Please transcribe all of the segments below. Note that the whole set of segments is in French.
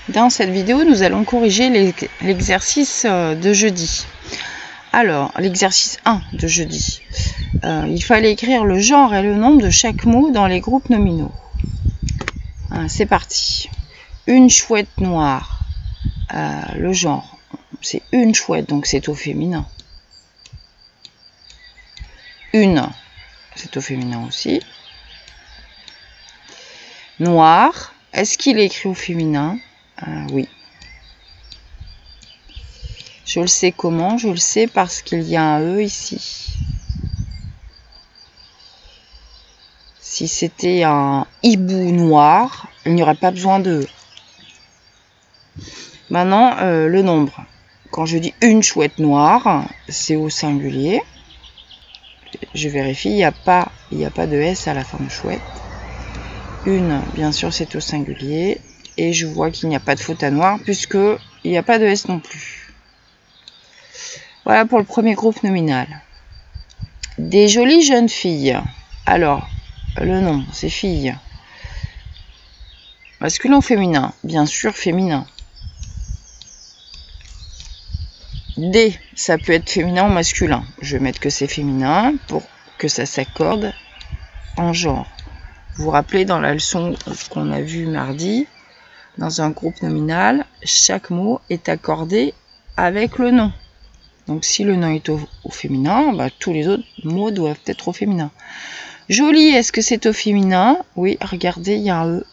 Dans cette vidéo, nous allons corriger l'exercice de jeudi. Alors, l'exercice 1 de jeudi. Il fallait écrire le genre et le nombre de chaque mot dans les groupes nominaux. C'est parti. Une chouette noire. Le genre, c'est une chouette, donc c'est au féminin. Une, c'est au féminin aussi. Noir, est-ce qu'il est écrit au féminin? Oui. Je le sais comment? Je le sais parce qu'il y a un E ici. Si c'était un hibou noir, il n'y aurait pas besoin de E. Maintenant, le nombre. Quand je dis une chouette noire, c'est au singulier. Je vérifie, il n'y a pas de S à la fin de chouette. Une, bien sûr, c'est au singulier. Et je vois qu'il n'y a pas de faute à noir puisque il n'y a pas de S non plus. Voilà pour le premier groupe nominal. Des jolies jeunes filles. Alors, le nom, c'est filles. Masculin ou féminin? Bien sûr, féminin. Des, ça peut être féminin ou masculin. Je vais mettre que c'est féminin pour que ça s'accorde en genre. Vous vous rappelez dans la leçon qu'on a vue mardi, dans un groupe nominal, chaque mot est accordé avec le nom. Donc si le nom est au féminin, tous les autres mots doivent être au féminin. Joli, est-ce que c'est au féminin? Oui, regardez, il y a un E.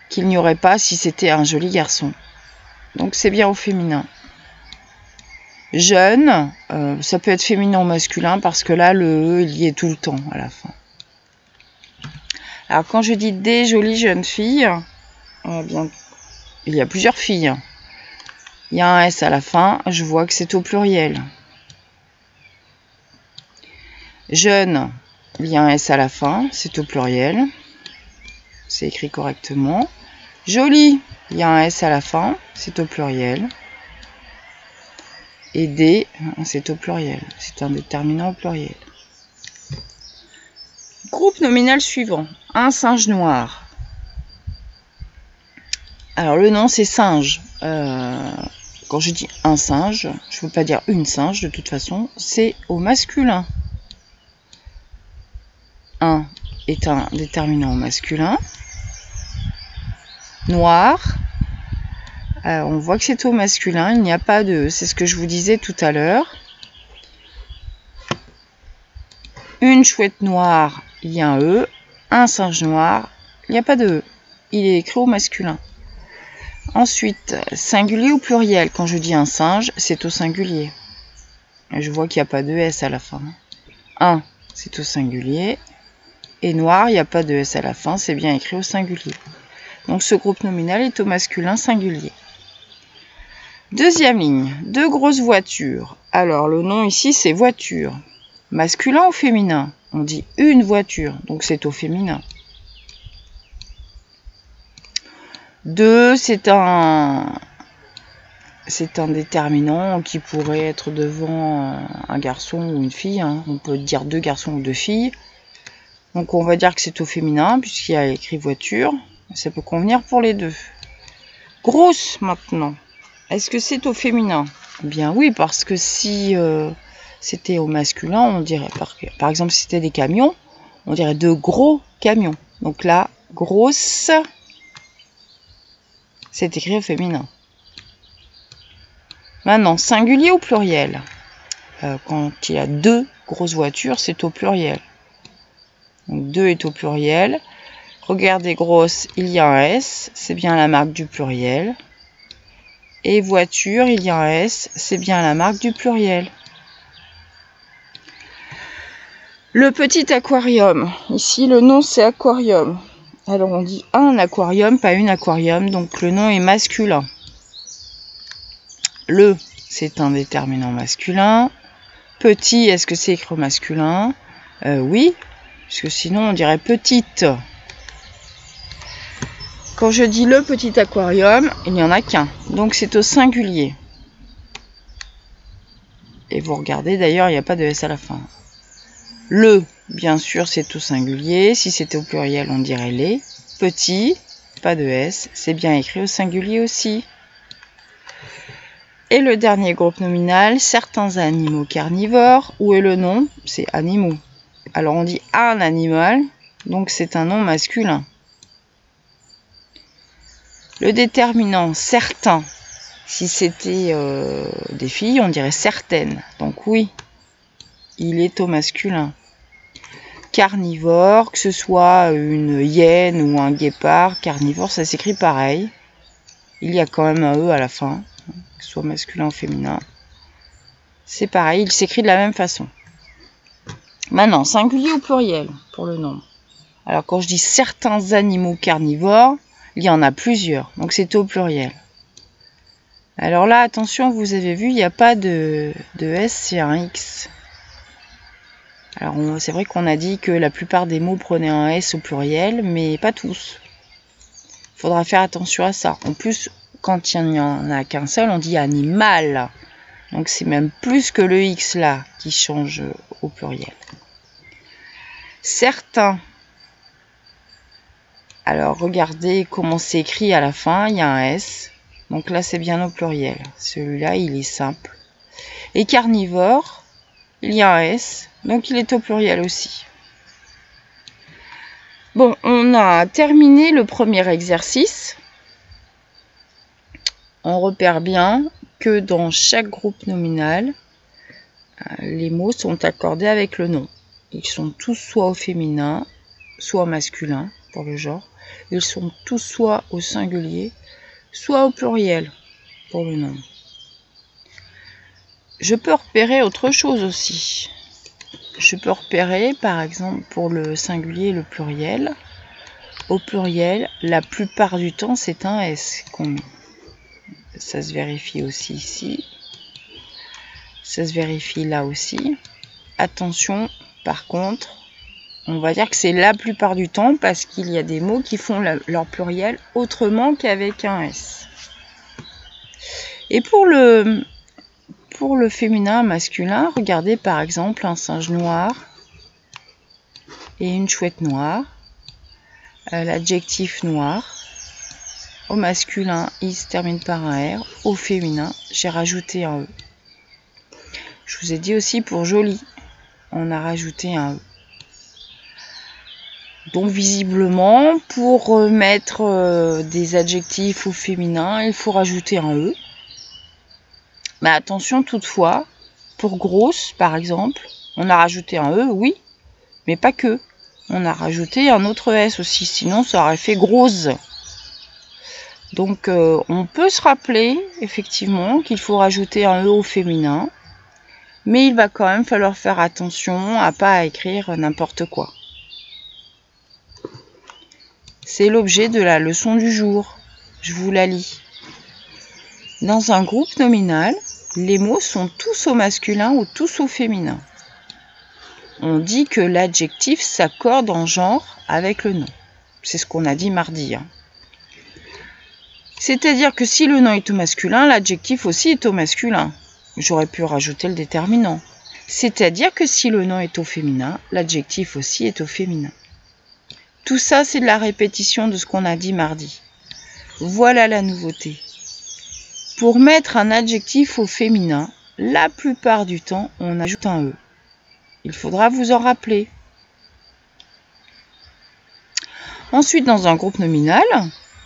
Qu'il n'y aurait pas si c'était un joli garçon. Donc c'est bien au féminin. Jeune, ça peut être féminin ou masculin parce que là, le E, il y est tout le temps à la fin. Alors quand je dis des jolies jeunes filles, il y a plusieurs filles. Il y a un S à la fin, je vois que c'est au pluriel. Jeune, il y a un S à la fin, c'est au pluriel. C'est écrit correctement. Jolie, il y a un S à la fin, c'est au pluriel. Et des, c'est au pluriel. C'est un déterminant au pluriel. Groupe nominal suivant. Un singe noir. Alors le nom c'est singe. Quand je dis un singe, je ne veux pas dire une singe de toute façon. C'est au masculin. Un est un déterminant au masculin. Noir. On voit que c'est au masculin. Il n'y a pas de... C'est ce que je vous disais tout à l'heure. Une chouette noire, il y a un E. Un singe noir, il n'y a pas de E. Il est écrit au masculin. Ensuite, singulier ou pluriel. Quand je dis un singe, c'est au singulier. Et je vois qu'il n'y a pas de S à la fin. Un, c'est au singulier. Et noir, il n'y a pas de S à la fin, c'est bien écrit au singulier. Donc ce groupe nominal est au masculin singulier. Deuxième ligne, deux grosses voitures. Alors le nom ici c'est voiture. Masculin ou féminin? On dit une voiture, donc c'est au féminin. Deux, c'est un déterminant qui pourrait être devant un garçon ou une fille. On peut dire deux garçons ou deux filles. Donc on va dire que c'est au féminin puisqu'il y a écrit voiture. Ça peut convenir pour les deux. Grosse maintenant. Est-ce que c'est au féminin? Bien oui, parce que si c'était au masculin, on dirait, par exemple, si c'était des camions, on dirait de gros camions. Donc là, grosse, c'est écrit au féminin. Maintenant, singulier ou pluriel? Quand il y a deux grosses voitures, c'est au pluriel. Donc deux est au pluriel. Regardez, grosse, il y a un S, c'est bien la marque du pluriel. Et voiture, il y a un S, c'est bien la marque du pluriel. Le petit aquarium. Ici, le nom, c'est aquarium. Alors, on dit un aquarium, pas une aquarium. Donc, le nom est masculin. Le, c'est un déterminant masculin. Petit, est-ce que c'est écrit au masculin? Oui, parce que sinon, on dirait petite. Quand je dis le petit aquarium, il n'y en a qu'un. Donc c'est au singulier. Et vous regardez, d'ailleurs, il n'y a pas de S à la fin. Le, bien sûr, c'est au singulier. Si c'était au pluriel, on dirait les. Petit, pas de S, c'est bien écrit au singulier aussi. Et le dernier groupe nominal, certains animaux carnivores. Où est le nom? C'est animaux. Alors on dit un animal, donc c'est un nom masculin. Le déterminant certains, si c'était des filles, on dirait certaines. Donc oui, il est au masculin. Carnivore, que ce soit une hyène ou un guépard, carnivore, ça s'écrit pareil. Il y a quand même un E à la fin, que ce soit masculin ou féminin. C'est pareil, il s'écrit de la même façon. Maintenant, singulier ou pluriel pour le nombre. Alors quand je dis certains animaux carnivores, il y en a plusieurs, donc c'est au pluriel. Alors là, attention, vous avez vu, il n'y a pas de S, c'est un X. Alors c'est vrai qu'on a dit que la plupart des mots prenaient un S au pluriel, mais pas tous. Il faudra faire attention à ça. En plus, quand il n'y en a qu'un seul, on dit animal. Donc c'est même plus que le X là qui change au pluriel. Certains. Alors regardez comment c'est écrit à la fin, il y a un S. Donc là c'est bien au pluriel. Celui-là il est simple. Et carnivore, il y a un S. Donc il est au pluriel aussi. Bon, on a terminé le premier exercice. On repère bien que dans chaque groupe nominal, les mots sont accordés avec le nom. Ils sont tous soit au féminin, soit au masculin, pour le genre. Ils sont tous soit au singulier, soit au pluriel, pour le nom. Je peux repérer autre chose aussi. Je peux repérer, par exemple, pour le singulier et le pluriel. Au pluriel, la plupart du temps, c'est un S qu'on met. Ça se vérifie aussi ici. Ça se vérifie là aussi. Attention, par contre, on va dire que c'est la plupart du temps parce qu'il y a des mots qui font leur pluriel autrement qu'avec un S. Et pour le féminin masculin, regardez par exemple un singe noir et une chouette noire. L'adjectif noir. Au masculin, il se termine par un R. Au féminin, j'ai rajouté un E. Je vous ai dit aussi pour joli, on a rajouté un E. Donc visiblement, pour mettre des adjectifs au féminin, il faut rajouter un E. Mais attention toutefois, pour grosse par exemple, on a rajouté un E, oui, mais pas que. On a rajouté un autre S aussi, sinon ça aurait fait grosse. Donc on peut se rappeler effectivement qu'il faut rajouter un E au féminin, mais il va quand même falloir faire attention à pas écrire n'importe quoi. C'est l'objet de la leçon du jour. Je vous la lis. Dans un groupe nominal, les mots sont tous au masculin ou tous au féminin. On dit que l'adjectif s'accorde en genre avec le nom. C'est ce qu'on a dit mardi. C'est-à-dire que si le nom est au masculin, l'adjectif aussi est au masculin. J'aurais pu rajouter le déterminant. C'est-à-dire que si le nom est au féminin, l'adjectif aussi est au féminin. Tout ça, c'est de la répétition de ce qu'on a dit mardi. Voilà la nouveauté. Pour mettre un adjectif au féminin, la plupart du temps, on ajoute un E. Il faudra vous en rappeler. Ensuite, dans un groupe nominal,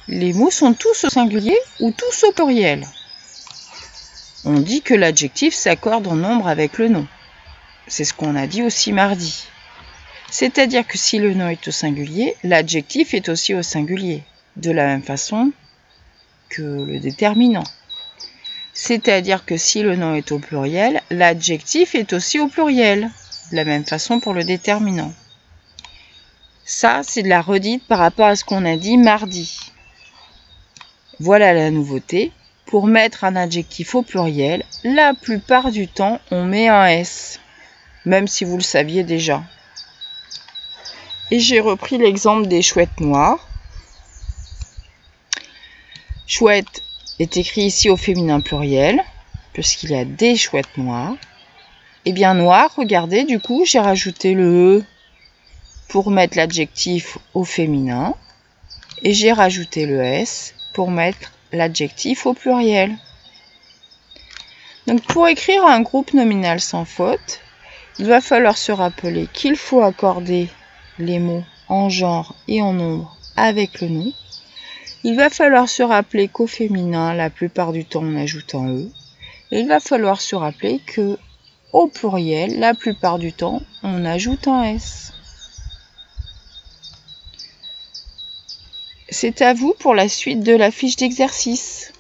les mots sont tous au singulier ou tous au pluriel. On dit que l'adjectif s'accorde en nombre avec le nom. C'est ce qu'on a dit aussi mardi. C'est-à-dire que si le nom est au singulier, l'adjectif est aussi au singulier, de la même façon que le déterminant. C'est-à-dire que si le nom est au pluriel, l'adjectif est aussi au pluriel, de la même façon pour le déterminant. Ça, c'est de la redite par rapport à ce qu'on a dit mardi. Voilà la nouveauté. Pour mettre un adjectif au pluriel, la plupart du temps, on met un S, même si vous le saviez déjà. Et j'ai repris l'exemple des chouettes noires. Chouette est écrit ici au féminin pluriel, puisqu'il y a des chouettes noires. Et bien noir, regardez, du coup, j'ai rajouté le E pour mettre l'adjectif au féminin. Et j'ai rajouté le S pour mettre l'adjectif au pluriel. Donc pour écrire un groupe nominal sans faute, il va falloir se rappeler qu'il faut accorder les mots en genre et en nombre avec le nom. Il va falloir se rappeler qu'au féminin, la plupart du temps, on ajoute un E. Et il va falloir se rappeler que au pluriel, la plupart du temps, on ajoute un S. C'est à vous pour la suite de la fiche d'exercice.